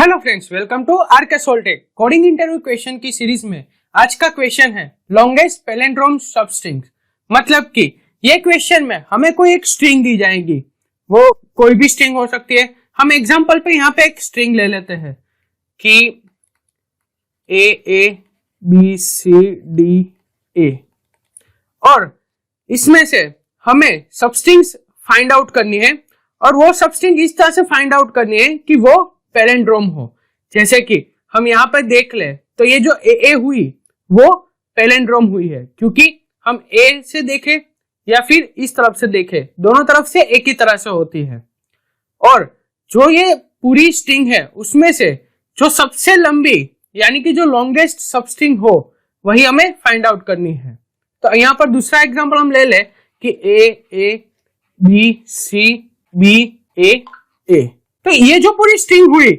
Hello friends, welcome to RK Soltech coding interview question की series में आज का क्वेश्चन है लॉन्गेस्ट पैलिंड्रोम सबस्ट्रिंग। मतलब कि ये क्वेश्चन में हमें कोई एक स्ट्रिंग दी जाएगी, वो कोई भी स्ट्रिंग हो सकती है। हम एग्जांपल पे यहाँ पे एक स्ट्रिंग ले लेते हैं कि A B C D A, और इसमें से हमें सबस्ट्रिंग्स फाइंड आउट करनी है और वो सबस्ट्रिंग इस तरह से फाइंड आउट करनी है कि वो पैलिंड्रोम हो। जैसे कि हम यहाँ पर देख ले तो ये जो ए हुई वो पैलिंड्रोम हुई है, क्योंकि हम ए से देखे या फिर इस तरफ से देखे, दोनों तरफ से एक ही तरह से होती है। और जो ये पूरी स्ट्रिंग है उसमें से जो सबसे लंबी यानी कि जो लॉन्गेस्ट सबस्ट्रिंग हो वही हमें फाइंड आउट करनी है। तो यहाँ पर दूसरा एग्जांपल हम ले ले कि ए बी सी बी ए। तो ये जो पूरी स्ट्रिंग हुई,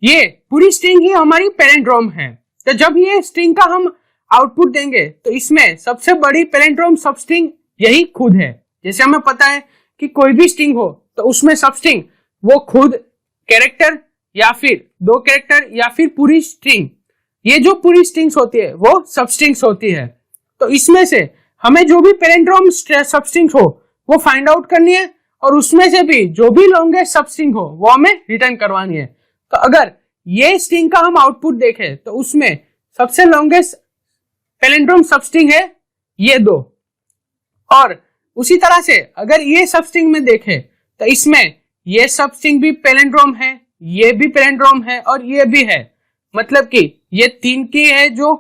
ये पूरी स्ट्रिंग ही हमारी पैलिंड्रोम है। तो जब ये स्ट्रिंग का हम आउटपुट देंगे तो इसमें सबसे बड़ी पैलिंड्रोम सबस्ट्रिंग यही खुद है। जैसे हमें पता है कि कोई भी स्ट्रिंग हो तो उसमें सबस्ट्रिंग वो खुद कैरेक्टर या फिर दो कैरेक्टर या फिर पूरी स्ट्रिंग, ये जो पूरी स्ट्रिंग्स होती है वो सबस्ट्रिंग्स होती है। तो इसमें से हमें जो भी पैलिंड्रोम सबस्ट्रिंग हो वो फाइंड आउट करनी है और उसमें से भी जो भी लॉन्गेस्ट सबस्ट्रिंग हो वो हमें रिटर्न करवानी है। तो अगर ये स्ट्रिंग का हम आउटपुट देखें तो उसमें सबसे लॉन्गेस्ट पैलिंड्रोम सबस्ट्रिंग है ये दो, और उसी तरह से अगर ये सबस्ट्रिंग में देखें तो इसमें ये सबस्ट्रिंग भी पैलिंड्रोम है, ये भी पैलिंड्रोम है और ये भी है। मतलब कि ये 3 की है जो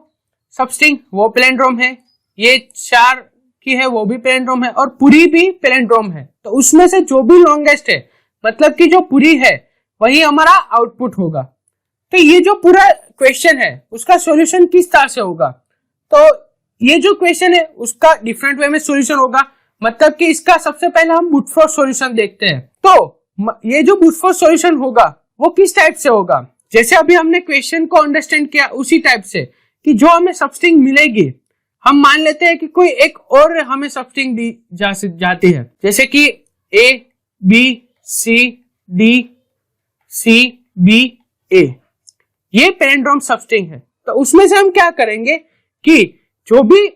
सबस्ट्रिंग वो पैलिंड्रोम है, ये 4 की है वो भी पैलिंड्रोम है और पूरी भी पैलिंड्रोम है। तो उसमें से जो भी लॉन्गेस्ट है, मतलब कि जो पूरी है, वही हमारा आउटपुट होगा। तो ये जो पूरा क्वेश्चन है उसका सॉल्यूशन किस तरह से होगा, तो ये जो क्वेश्चन है उसका डिफरेंट वे में सॉल्यूशन होगा। मतलब कि इसका सबसे पहले हम ब्रूट फोर्स सॉल्यूशन देखते हैं। तो ये जो ब्रूट फोर्स सॉल्यूशन होगा वो किस टाइप से होगा, जैसे अभी हमने क्वेश्चन को अंडरस्टैंड किया उसी टाइप से कि जो हमें सबस्ट्रिंग मिलेगी, हम मान लेते हैं कि कोई एक और हमें सबस्ट्रिंग दी जाती है, जैसे कि A B C D C B A, ये पैलिंड्रोम सबस्ट्रिंग है। तो उसमें से हम क्या करेंगे कि जो भी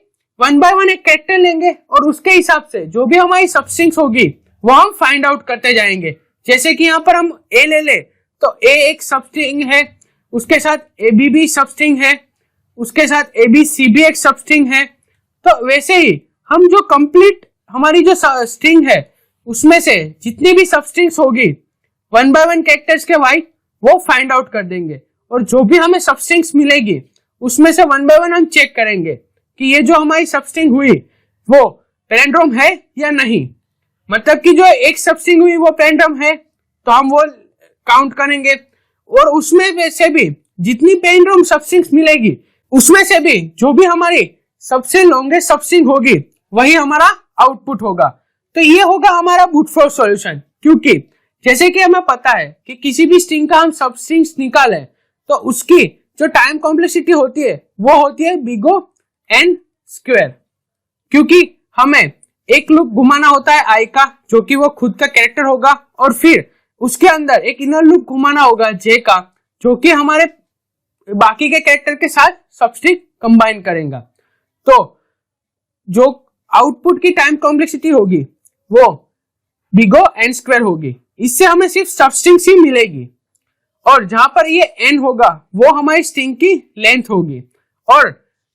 1 बाय 1 एक कैरेक्टर लेंगे और उसके हिसाब से जो भी हमारी सबस्ट्रिंग्स होगी वो हम फाइंड आउट करते जाएंगे। जैसे कि यहाँ पर हम ए ले ले तो ए एक सबस्ट्रिंग है, उसके साथ ए बी भी सबस्ट्रिंग है, उसके साथ ए बी सी भी एक सबस्ट्रिंग है। तो वैसे ही हम जो कंप्लीट हमारी जो स्ट्रिंग है उसमें से जितनी भी सबस्ट्रिंग्स होगी 1 बाय 1 कैरेक्टर्स के वाइज वो फाइंड आउट कर देंगे, और जो भी हमें सबस्ट्रिंग्स मिलेगी उसमें से 1 बाय 1 हम चेक करेंगे कि ये जो हमारी सबस्ट्रिंग हुई वो पैलिंड्रोम है या नहीं। मतलब कि जो एक सबस्ट्रिंग हुई वो पैलिंड्रोम है तो हम वो काउंट करेंगे, और उसमें से भी जितनी पैलिंड्रोम सबस्ट्रिंग्स मिलेगी उसमें से भी जो भी हमारी सबसे लॉन्गेस्ट सबस्ट्रिंग होगी वही हमारा आउटपुट होगा। तो ये होगा हमारा ब्रूट फोर्स सॉल्यूशन, क्योंकि जैसे कि हमें पता है कि किसी भी स्ट्रिंग का हम सबस्ट्रिंग्स निकालें तो उसकी जो टाइम कॉम्प्लेक्सिटी होती है वो होती है बिग O n स्क्वायर, क्योंकि हमें एक लूप घुमाना होता है आई का जो कि वो खुद का कैरेक्टर होगा, और फिर उसके अंदर एक इनर लूप घुमाना होगा जे का जो कि हमारे बाकी के कैरेक्टर के साथ सबस्ट्रिंग कंबाइन करेगा। तो जो आउटपुट की टाइम कॉम्प्लेक्सिटी होगी वो बिग O n स्क्वायर होगी। इससे हमें सिर्फ सबस्ट्रिंग्स ही मिलेगी, और जहां पर ये n होगा वो हमारी स्ट्रिंग की लेंथ होगी, और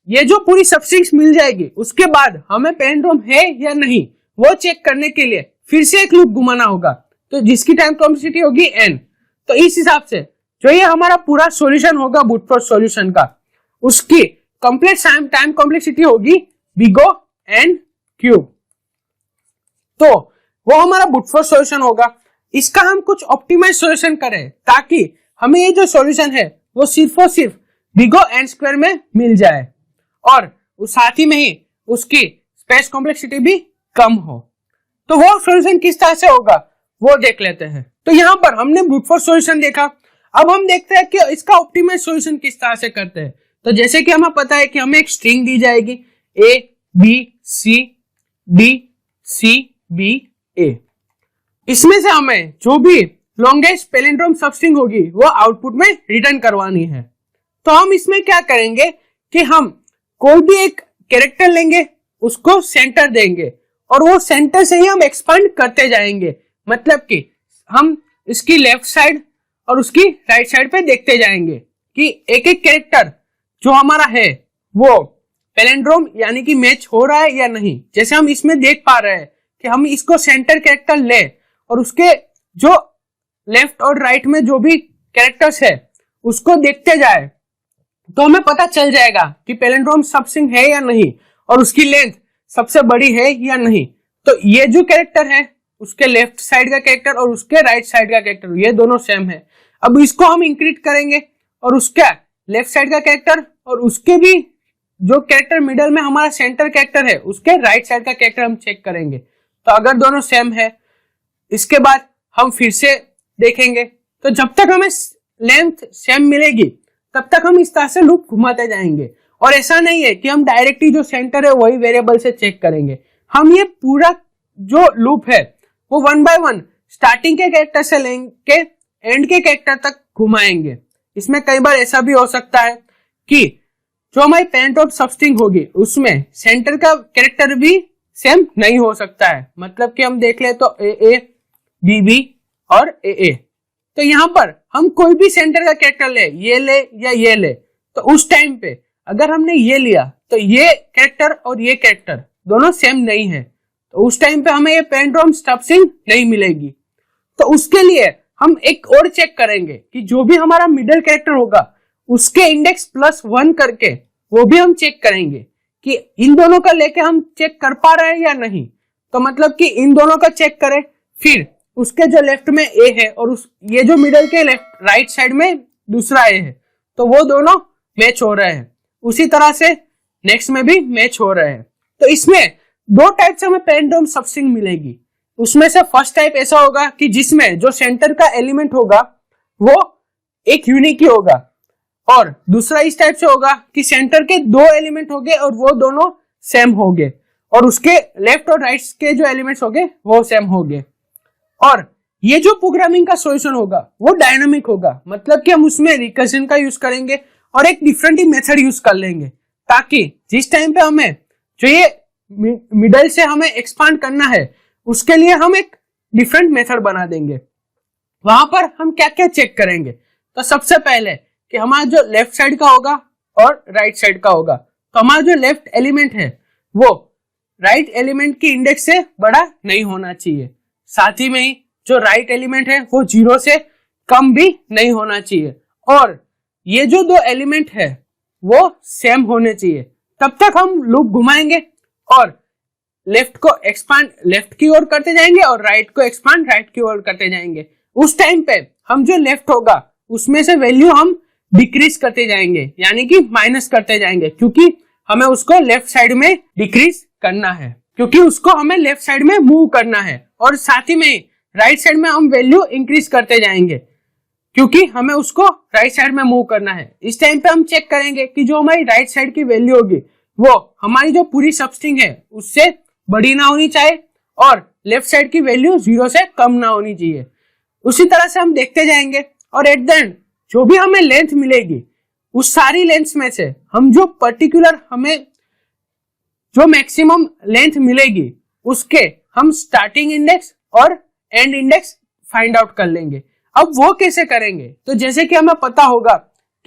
ये जो पूरी सबस्ट्रिंग्स मिल जाएगी उसके बाद हमें पैलिंड्रोम है या नहीं वो चेक करने के लिए फिर से एक लूप घुमाना होगा, तो जिसकी टाइम कॉम्प्लेक्सिटी होगी n। तो इस हिसाब से जो ये हमारा पूरा सॉल्यूशन होगा ब्रूट फोर्स सॉल्यूशन का, उसकी कंप्लीट टाइम कॉम्प्लेक्सिटी होगी बिग O n क्यूब। तो वो हमारा ब्रूट फोर्स सॉल्यूशन होगा। इसका हम कुछ ऑप्टिमाइज सॉल्यूशन करें ताकि हमें ये जो सॉल्यूशन है वो सिर्फ और सिर्फ बिग O n स्क्वायर में मिल जाए, और उस साथ ही में ही उसकी स्पेस कॉम्प्लेक्सिटी भी कम हो। तो वो सॉल्यूशन किस तरह से होगा वो देख लेते हैं। तो यहाँ पर हमने ब्रूट फोर्स सॉल्यूशन देखा, अब हम देखते हैं कि इसका ऑप्टिमाइज सॉल्यूशन किस तरह से करते हैं। तो जैसे कि हमें पता है कि हमें एक स्ट्रिंग दी जाएगी A B C D C B A, इसमें से हमें जो भी लॉन्गेस्ट पैलिंड्रोम सबस्ट्रिंग होगी वो आउटपुट में रिटर्न करवानी है। तो हम इसमें क्या करेंगे कि हम कोई भी एक कैरेक्टर लेंगे, उसको सेंटर देंगे और वो सेंटर से ही हम एक्सपांड करते जाएंगे। मतलब कि हम इसकी लेफ्ट साइड और उसकी राइट साइड पे देखते जाएंगे कि एक एक कैरेक्टर जो हमारा है वो पैलिंड्रोम यानी कि मैच हो रहा है या नहीं। जैसे हम इसमें देख पा रहे हैं कि हम इसको सेंटर कैरेक्टर ले और उसके जो लेफ्ट और राइट में जो भी कैरेक्टर्स है उसको देखते जाए तो हमें पता चल जाएगा कि पैलिंड्रोम सबस्ट्रिंग है या नहीं और उसकी लेंथ सबसे बड़ी है या नहीं। तो ये जो कैरेक्टर है उसके लेफ्ट साइड का कैरेक्टर और उसके राइट साइड का कैरेक्टर ये दोनों सेम है। अब इसको हम इंक्रीज करेंगे और उसका लेफ्ट साइड का कैरेक्टर और उसके भी जो कैरेक्टर मिडल में हमारा सेंटर कैरेक्टर है उसके राइट साइड का कैरेक्टर हम चेक करेंगे। तो अगर दोनों सेम है इसके बाद हम फिर से देखेंगे। तो जब तक हमें लेंथ सेम मिलेगी तब तक हम इस तरह से लूप घुमाते जाएंगे। और ऐसा नहीं है कि हम डायरेक्टली जो सेंटर है वही वेरिएबल से चेक करेंगे, हम ये पूरा जो लूप है वो 1 बाय 1 स्टार्टिंग के कैरेक्टर से लेके एंड के कैरेक्टर तक घुमाएंगे। इसमें कई बार ऐसा भी हो सकता है कि जो हमारी पैलिंड्रोम सबस्ट्रिंग होगी उसमें सेंटर का कैरेक्टर भी सेम नहीं हो सकता है। मतलब कि हम देख ले तो ए बी बी और ए। तो यहाँ पर हम कोई भी सेंटर का कैरेक्टर ले या ये ले तो उस टाइम पे अगर हमने ये लिया तो ये कैरेक्टर और ये कैरेक्टर दोनों सेम नहीं है, तो उस टाइम पे हमें ये पैलिंड्रोम सबस्ट्रिंग नहीं मिलेगी। तो उसके लिए हम एक और चेक करेंगे कि जो भी हमारा मिडिल कैरेक्टर होगा उसके इंडेक्स +1 करके वो भी हम चेक करेंगे कि इन दोनों का लेके हम चेक कर पा रहे हैं या नहीं। तो मतलब कि इन दोनों का चेक करें, फिर उसके जो लेफ्ट में ए है और ये जो मिडिल के लेफ्ट राइट साइड में दूसरा ए है तो वो दोनों मैच हो रहे हैं। उसी तरह से नेक्स्ट में भी मैच हो रहे हैं। तो इसमें दो टाइप से हमें पैलिंड्रोम सबस्ट्रिंग मिलेगी। उसमें से फर्स्ट टाइप ऐसा होगा कि जिसमें जो सेंटर का एलिमेंट होगा वो एक यूनिक ही होगा, और दूसरा इस टाइप से होगा कि सेंटर के दो एलिमेंट होंगे और वो दोनों सेम होंगे और उसके लेफ्ट और राइट के जो एलिमेंट्स होंगे वो सेम होंगे। और ये जो प्रोग्रामिंग का सॉल्यूशन होगा वो डायनामिक होगा, मतलब कि हम उसमें रिकर्जन का यूज करेंगे और एक डिफरेंट ही मेथड यूज कर लेंगे ताकि जिस टाइम पे हमें जो ये मिडल से हमें एक्सपांड करना है उसके लिए हम एक डिफरेंट मेथड बना देंगे। वहां पर हम क्या क्या चेक करेंगे, तो सबसे पहले कि हमारा जो लेफ्ट साइड का होगा और राइट साइड का होगा। तो हमारा जो लेफ्ट एलिमेंट है वो राइट एलिमेंट की इंडेक्स से बड़ा नहीं होना चाहिए, साथ ही में ही जो राइट एलिमेंट है वो 0 से कम भी नहीं होना चाहिए, और ये जो दो एलिमेंट है वो सेम होने चाहिए। तब तक हम लूप घुमाएंगे और लेफ्ट को एक्सपांड लेफ्ट की ओर करते जाएंगे और राइट को एक्सपांड राइट की ओर करते जाएंगे। उस टाइम पे हम जो लेफ्ट होगा उसमें से वैल्यू हम डिक्रीज करते जाएंगे, यानी कि माइनस करते जाएंगे, क्योंकि हमें उसको लेफ्ट साइड में डिक्रीज करना है, क्योंकि उसको हमें लेफ्ट साइड में मूव करना है। और साथ ही में राइट साइड में हम वैल्यू इंक्रीज करते जाएंगे क्योंकि हमें उसको राइट साइड में मूव करना है। इस टाइम पे हम चेक करेंगे कि जो हमारी राइट साइड की वैल्यू होगी वो हमारी जो पूरी सबस्ट्रिंग है उससे बड़ी ना होनी चाहिए और लेफ्ट साइड की वैल्यू 0 से कम ना होनी चाहिए। उसी तरह से हम देखते जाएंगे और एट द एंड जो भी हमें लेंथ मिलेगी उस सारी लेंथ में से हम जो पर्टिकुलर हमें जो मैक्सिमम लेंथ मिलेगी उसके हम स्टार्टिंग इंडेक्स और एंड इंडेक्स फाइंड आउट कर लेंगे। अब वो कैसे करेंगे, तो जैसे कि हमें पता होगा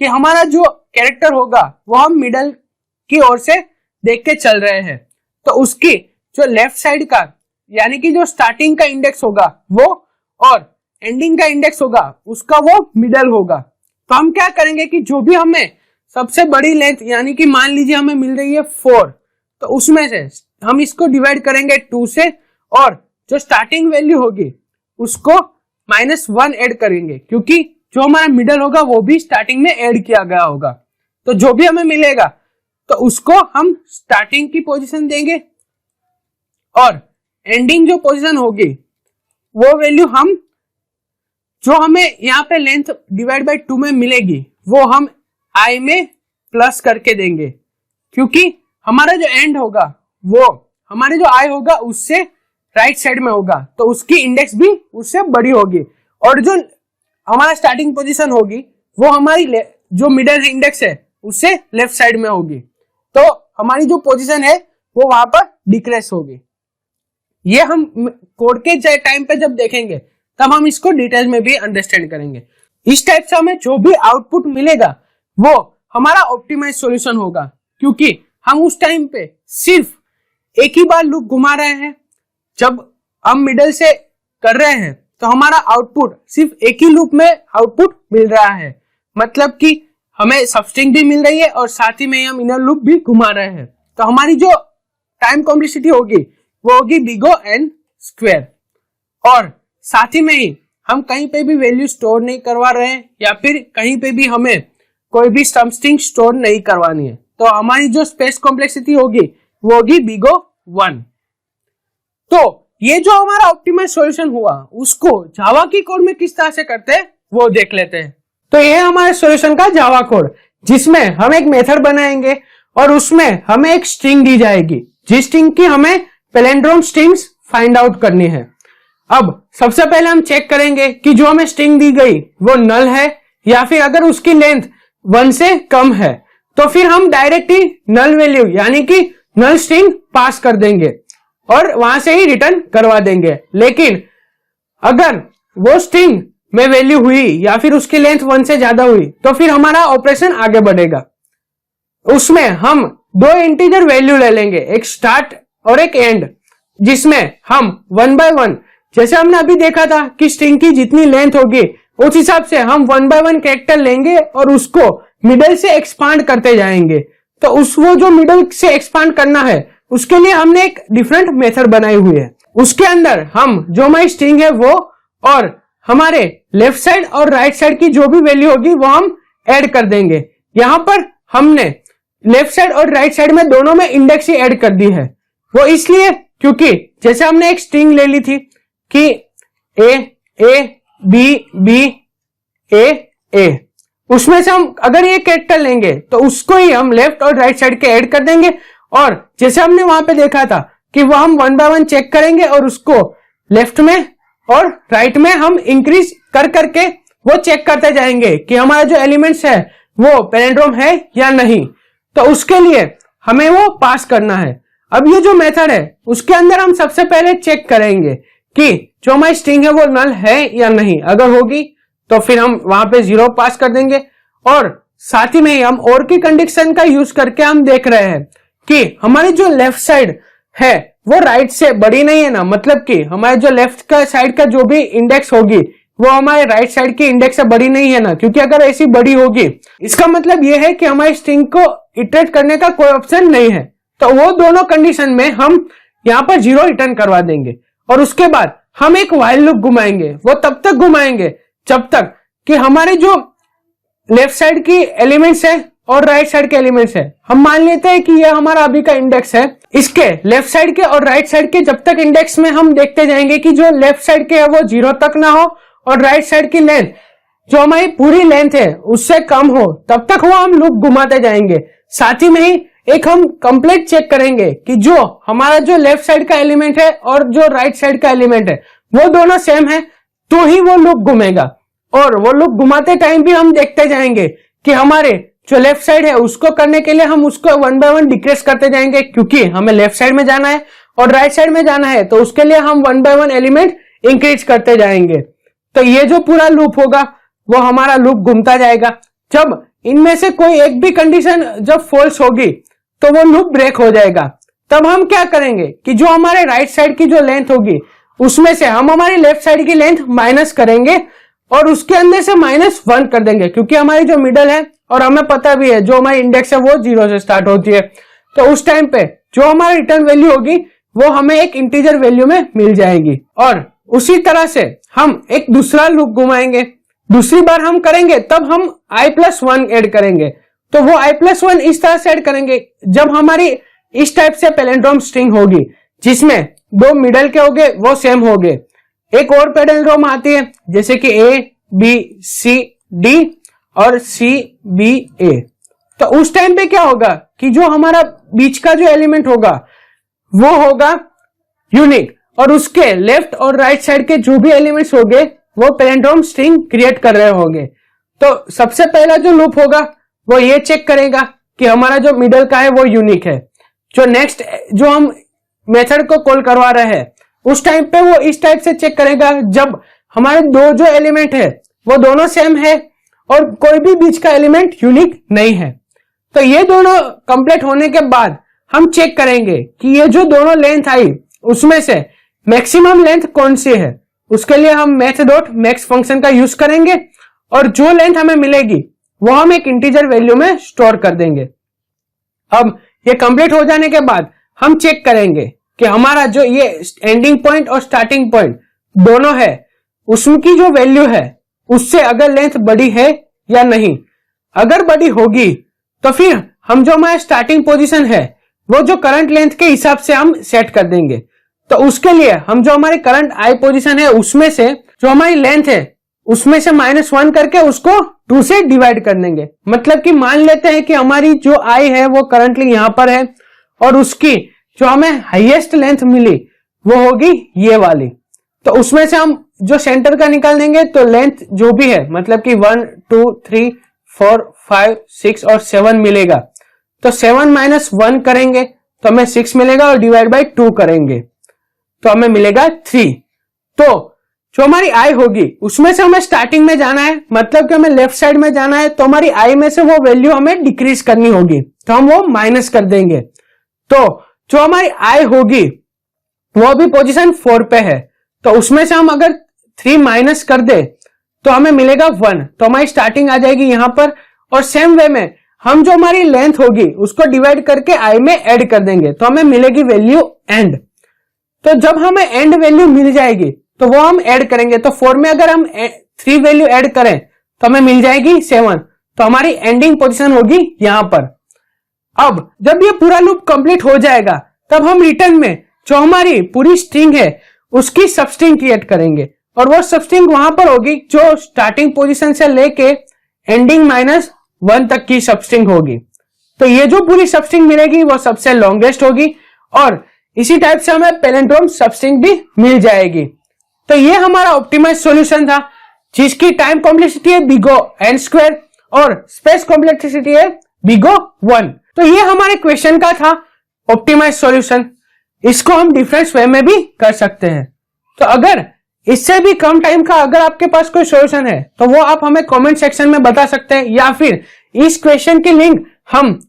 कि हमारा जो कैरेक्टर होगा वो हम मिडल की ओर से देख के चल रहे हैं, तो उसकी जो लेफ्ट साइड का यानी कि जो स्टार्टिंग का इंडेक्स होगा वो और एंडिंग का इंडेक्स होगा उसका वो मिडल होगा। तो हम क्या करेंगे कि जो भी हमें सबसे बड़ी लेंथ यानी कि मान लीजिए हमें मिल रही है 4, तो उसमें से हम इसको डिवाइड करेंगे 2 से और जो स्टार्टिंग वैल्यू होगी उसको -1 ऐड करेंगे, क्योंकि जो हमारा मिडल होगा वो भी स्टार्टिंग में ऐड किया गया होगा। तो जो भी हमें मिलेगा तो उसको हम स्टार्टिंग की पोजीशन देंगे और एंडिंग जो पोजीशन होगी वो वैल्यू हम जो हमें यहाँ पे लेंथ डिवाइड बाय 2 में मिलेगी वो हम i में प्लस करके देंगे, क्योंकि हमारा जो एंड होगा वो हमारे जो i होगा उससे राइट साइड में होगा तो उसकी इंडेक्स भी उससे बड़ी होगी और जो हमारा स्टार्टिंग पोजीशन होगी वो हमारी जो मिडल इंडेक्स है उससे लेफ्ट साइड में होगी, तो हमारी जो पोजीशन है वो वहां पर डिक्रीज होगी। ये हम कोड के टाइम पे जब देखेंगे तब हम इसको डिटेल में भी अंडरस्टैंड करेंगे। इस टाइप से हमें जो भी आउटपुट मिलेगा वो हमारा ऑप्टिमाइज सॉल्यूशन होगा, क्योंकि हम उस टाइम पे सिर्फ एक ही बार लूप घुमा रहे हैं। जब हम मिडल से कर रहे हैं तो हमारा आउटपुट सिर्फ एक ही लूप में आउटपुट मिल रहा है, मतलब कि हमें सबस्ट्रिंग भी मिल रही है और साथ ही में हम इनर लूप भी घुमा रहे हैं। तो हमारी जो टाइम कॉम्प्लेक्सिटी होगी वो होगी big O n स्क्वायर, और साथ ही में ही हम कहीं पे भी वैल्यू स्टोर नहीं करवा रहे हैं या फिर कहीं पे भी हमें कोई भी सबस्ट्रिंग स्टोर नहीं करवानी है, तो हमारी जो स्पेस कॉम्प्लेक्सिटी होगी वो होगी big O 1। तो ये जो हमारा ऑप्टिमाइज सॉल्यूशन हुआ उसको जावा की कोड में किस तरह से करते हैं वो देख लेते हैं। तो ये हमारे सॉल्यूशन का जावा कोड, जिसमें हम एक मेथड बनाएंगे और उसमें हमें एक स्ट्रिंग दी जाएगी, जिस स्ट्रिंग की हमें पैलिंड्रोम स्ट्रिंग्स फाइंड आउट करनी है। अब सबसे पहले हम चेक करेंगे कि जो हमें स्ट्रिंग दी गई वो नल है या फिर अगर उसकी लेंथ 1 से कम है तो फिर हम डायरेक्टली नल वैल्यू यानी कि नल स्ट्रिंग पास कर देंगे और वहां से ही रिटर्न करवा देंगे। लेकिन अगर वो स्ट्रिंग में वैल्यू हुई या फिर उसकी लेंथ 1 से ज्यादा हुई तो फिर हमारा ऑपरेशन आगे बढ़ेगा। उसमें हम दो इंटीजर वैल्यू ले लेंगे, एक स्टार्ट और एक एंड, जिसमें हम 1 by 1 जैसे हमने अभी देखा था कि स्ट्रिंग की जितनी लेंथ होगी उस हिसाब से हम 1 by 1 कैरेक्टर लेंगे और उसको मिडल से एक्सपांड करते जाएंगे। तो वो जो मिडल से एक्सपांड करना है उसके लिए हमने एक डिफरेंट मेथड बनाई हुई है। उसके अंदर हम जो हमारी स्ट्रिंग है वो और हमारे लेफ्ट साइड और राइट साइड की जो भी वैल्यू होगी वो हम ऐड कर देंगे। यहां पर हमने लेफ्ट साइड और राइट साइड में दोनों में इंडेक्स ही ऐड कर दी है। वो इसलिए क्योंकि जैसे हमने एक स्ट्रिंग ले ली थी कि ए बी बी ए, उसमें से हम अगर ये कैरेक्टर लेंगे तो उसको ही हम लेफ्ट और राइट साइड के ऐड कर देंगे, और जैसे हमने वहां पे देखा था कि वो हम 1 by 1 चेक करेंगे और उसको लेफ्ट में और राइट में हम इंक्रीज कर करके वो चेक करते जाएंगे कि हमारा जो एलिमेंट्स है वो पैलिंड्रोम है या नहीं। तो उसके लिए हमें वो पास करना है। अब ये जो मेथड है उसके अंदर हम सबसे पहले चेक करेंगे कि जो हमारी स्ट्रिंग है वो नल है या नहीं। अगर होगी तो फिर हम वहां पे 0 पास कर देंगे, और साथ ही में हम और की कंडीशन का यूज करके हम देख रहे हैं कि हमारी जो लेफ्ट साइड है वो राइट से बड़ी नहीं है ना, मतलब कि हमारे जो लेफ्ट का साइड का जो भी इंडेक्स होगी वो हमारे राइट साइड की इंडेक्स से बड़ी नहीं है ना, क्योंकि अगर ऐसी बड़ी होगी इसका मतलब ये है कि हमारी स्ट्रिंग को इटरेट करने का कोई ऑप्शन नहीं है। तो वो दोनों कंडीशन में हम यहाँ पर 0 रिटर्न करवा देंगे, और उसके बाद हम एक व्हाइल लूप घुमाएंगे। वो तब तक घुमाएंगे जब तक कि हमारे जो लेफ्ट साइड की एलिमेंट्स है और राइट साइड के एलिमेंट्स है, हम मान लेते हैं कि ये हमारा अभी का इंडेक्स है, इसके लेफ्ट साइड के और राइट साइड के जब तक इंडेक्स में हम देखते जाएंगे कि जो लेफ्ट साइड के है वो 0 तक ना हो और राइट साइड की लेंथ जो हमारी पूरी लेंथ है उससे कम हो, तब तक वो हम लूप घुमाते जाएंगे। साथ ही में ही एक हम कंप्लीट चेक करेंगे कि जो हमारा जो लेफ्ट साइड का एलिमेंट है और जो राइट साइड का एलिमेंट है वो दोनों सेम है, तो ही वो लूप घूमेगा। और वो लूप घुमाते टाइम भी हम देखते जाएंगे कि हमारे जो लेफ्ट साइड है उसको करने के लिए हम उसको 1 by 1 डिक्रीज करते जाएंगे, क्योंकि हमें लेफ्ट साइड में जाना है और राइट साइड में जाना है, तो उसके लिए हम 1 by 1 एलिमेंट इंक्रीज करते जाएंगे। तो ये जो पूरा लूप होगा वो हमारा लूप घूमता जाएगा। जब इनमें से कोई एक भी कंडीशन जब फॉल्स होगी तो वो लूप ब्रेक हो जाएगा। तब हम क्या करेंगे कि जो हमारे राइट साइड की जो लेंथ होगी उसमें से हम हमारी लेफ्ट साइड की लेंथ माइनस करेंगे और उसके अंदर से -1 कर देंगे, क्योंकि हमारी जो मिडल है और हमें पता भी है जो हमारी इंडेक्स है वो 0 से स्टार्ट होती है। तो उस टाइम पे जो हमारी रिटर्न वैल्यू होगी वो हमें एक इंटीजर वैल्यू में मिल जाएगी। और उसी तरह से हम एक दूसरा लूप घुमाएंगे, दूसरी बार हम करेंगे तब हम i+1 ऐड करेंगे। तो वो i+1 इस तरह से ऐड करेंगे जब हमारी इस टाइप से पैलिंड्रोम स्ट्रिंग होगी जिसमें दो मिडल के होंगे वो सेम होंगे। एक और पैलिंड्रोम आती है जैसे कि ABCD और CBA। तो उस टाइम पे क्या होगा कि जो हमारा बीच का जो एलिमेंट होगा वो होगा यूनिक, और उसके लेफ्ट और राइट साइड के जो भी एलिमेंट्स होंगे वो पैलिंड्रोम स्ट्रिंग क्रिएट कर रहे होंगे। तो सबसे पहला जो लूप होगा वो ये चेक करेगा कि हमारा जो मिडल का है वो यूनिक है। जो नेक्स्ट जो हम मेथड को कॉल करवा रहे हैं उस टाइम पे वो इस टाइप से चेक करेगा जब हमारे दो जो एलिमेंट है वो दोनों सेम है और कोई भी बीच का एलिमेंट यूनिक नहीं है। तो ये दोनों कंप्लीट होने के बाद हम चेक करेंगे कि ये जो दोनों लेंथ आई उसमें से मैक्सिमम लेंथ कौन सी है। उसके लिए हम math.max फंक्शन का यूज करेंगे और जो लेंथ हमें मिलेगी वो हम एक इंटीजर वैल्यू में स्टोर कर देंगे। अब ये कंप्लीट हो जाने के बाद हम चेक करेंगे कि हमारा जो ये एंडिंग पॉइंट और स्टार्टिंग पॉइंट दोनों है उसकी जो वैल्यू है उससे अगर लेंथ बड़ी है या नहीं। अगर बड़ी होगी तो फिर हम जो हमारा स्टार्टिंग पोजीशन है वो जो करंट लेंथ के हिसाब से हम सेट कर देंगे। तो उसके लिए हम जो हमारी करंट आई पोजीशन है उसमें से जो हमारी लेंथ है उसमें से -1 करके उसको 2 से डिवाइड कर देंगे। मतलब कि मान लेते हैं कि हमारी जो आई है वो करंटली यहां पर है और उसकी जो हमें हाईएस्ट लेंथ मिली वो होगी ये वाली। तो उसमें से हम जो सेंटर का निकाल देंगे तो लेंथ जो भी है मतलब कि 1 2 3 4 5 6 और 7 मिलेगा। तो 7 - 1 करेंगे तो हमें 6 मिलेगा और डिवाइड बाय 2 करेंगे तो हमें मिलेगा 3। तो जो हमारी आई होगी उसमें से हमें स्टार्टिंग में जाना है मतलब कि हमें लेफ्ट साइड में जाना है। तो हमारी आई में से वो वैल्यू हमें डिक्रीज करनी होगी तो हम वो माइनस कर देंगे। तो जो हमारी आई होगी वो अभी पोजीशन 4 पे है तो उसमें से हम अगर 3 माइनस कर दे तो हमें मिलेगा 1। तो हमारी स्टार्टिंग आ जाएगी यहां पर और सेम वे में हम जो हमारी लेंथ होगी उसको डिवाइड करके आई में ऐड कर देंगे तो हमें मिलेगी वैल्यू एंड। तो जब हमें एंड वैल्यू मिल जाएगी तो वो हम ऐड करेंगे। तो 4 में अगर हम 3 वैल्यू ऐड करें तो हमें मिल जाएगी 7। तो हमारी एंडिंग पोजीशन होगी यहां पर। अब जब ये पूरा लूप कंप्लीट हो जाएगा तब हम रिटर्न में जो हमारी पूरी स्ट्रिंग है उसकी सबस्ट्रिंग क्रिएट करेंगे और वो सबस्ट्रिंग वहां पर होगी जो स्टार्टिंग पोजीशन से लेके एंडिंग -1 तक की सबस्ट्रिंग होगी। तो ये जो पूरी सबस्ट्रिंग मिलेगी वो सबसे लॉन्गेस्ट होगी और इसी टाइप से हमें पैलिंड्रोम सबस्ट्रिंग भी मिल जाएगी। तो ये हमारा ऑप्टिमाइज सॉल्यूशन था जिसकी टाइम कॉम्प्लेक्सिटी है बिग O n² और स्पेस कॉम्प्लेक्सिटी है बिग O 1। तो ये हमारे क्वेश्चन का था ऑप्टिमाइज सॉल्यूशन। इसको हम डिफरेंट वे में भी कर सकते हैं। तो अगर इससे भी कम टाइम का अगर आपके पास कोई सॉल्यूशन है तो वो आप हमें कमेंट सेक्शन में बता सकते हैं या फिर इस क्वेश्चन की लिंक हम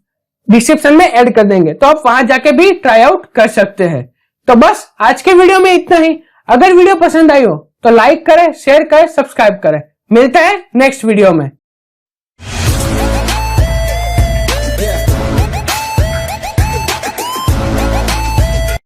डिस्क्रिप्शन में ऐड कर देंगे तो आप वहां जाके भी ट्राई आउट कर सकते हैं। तो बस आज के वीडियो में इतना ही। अगर वीडियो पसंद आई हो तो लाइक करें, शेयर करें, सब्सक्राइब करें। मिलते हैं नेक्स्ट वीडियो में।